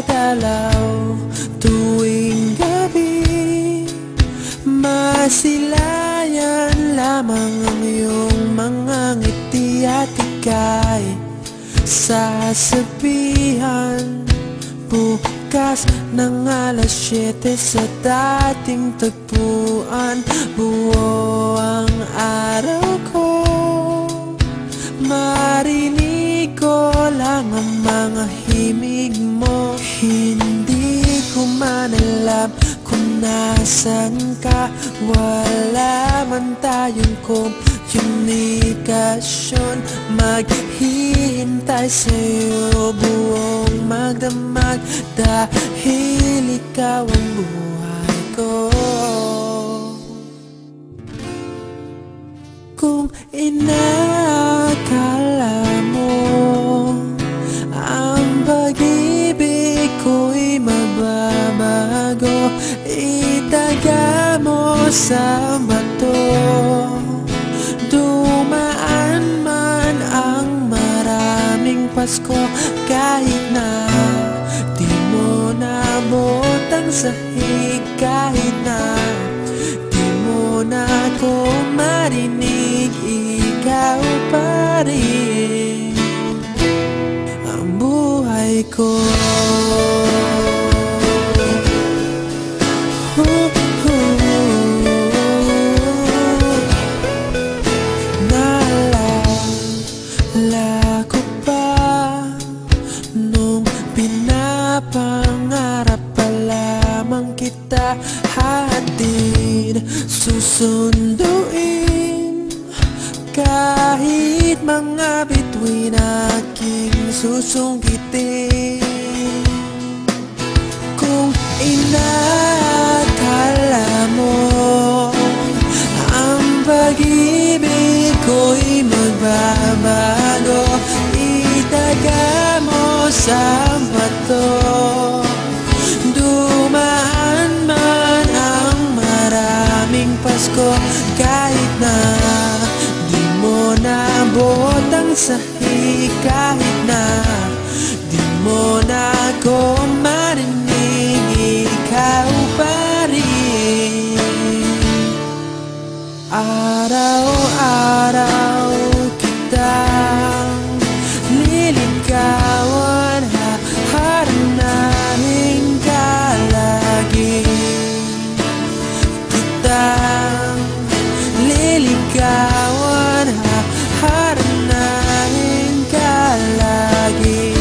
dadalaw tuwing gabi. Masilayan lamang ang iyong mga ngiti at ika'y sasabihan bukas ng alas 7 sa dating tagpuan. Buo ang araw ko, marinig ko lang ang mga himig mo. Hindi ko man alam kung nasan ka, wala man tayong komunikasyon. Maghihintay sa'yo buong magdamag dahil ikaw ang buhay ko. Kung inakala mo ang pag-ibig ko'y magbabago, itaga mo sa bato. Dumaan man ang maraming Pasko, kahit na di mo naabot ang sahig, kahit na di mo na ako marinig, ikaw pa rin ang buhay ko. Naalala ko pa nung pinapangarap pa lamang kita, hatid susunduin kahit mga bituin aking susungkitin. Kung inakala mo ang pag-ibig ko'y magbabago, itaga mo sa bato. Dumaan man ang maraming Pasko, kahit na di mo naabot ang sahig, kahit na di mo na ako marinig, ikaw pa rin. Araw-araw kitang liligawan, haharanahin ka lagi. Kitang liligawan, haharanahin ka lagi.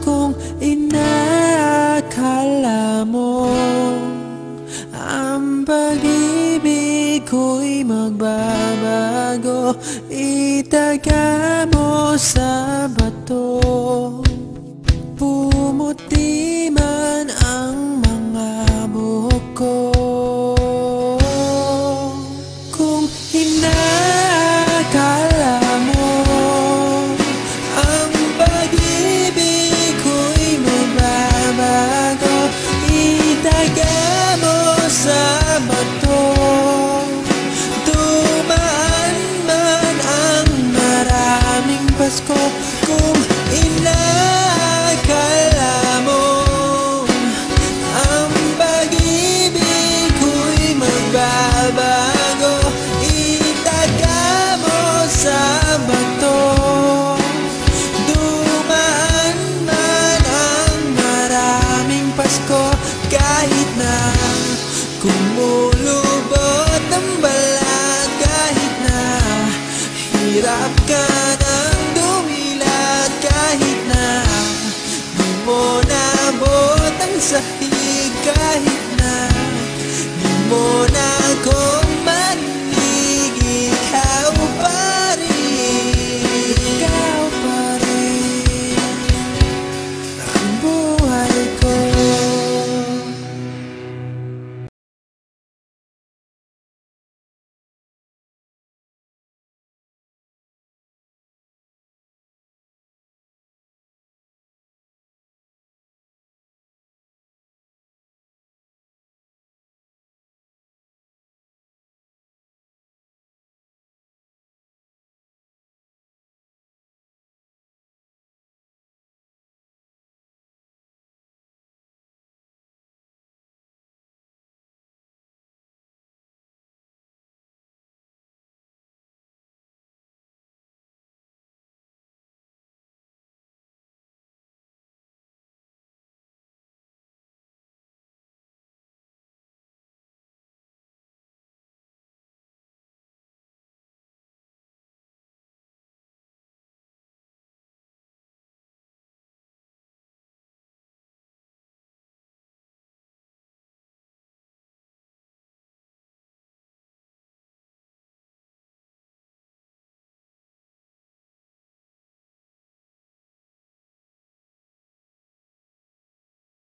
Kung inakala mo ang pag-ibig ko'y magbabago, itaga mo sa bato. Pumuti man ang mga buhok ko. Kung inakala mo ang pag-ibig ko'y magbabago, itaga mo sa bato. Dumaan man ang maraming Pasko, kung inakala mo ang pag-ibig ko'y magbabago, itaga mo sa bato. Dumaan man ang maraming Pasko, kahit na kumulubot ang balat, kahit na hirap ka ng dumilat, kahit na di mo naabot ang sahig,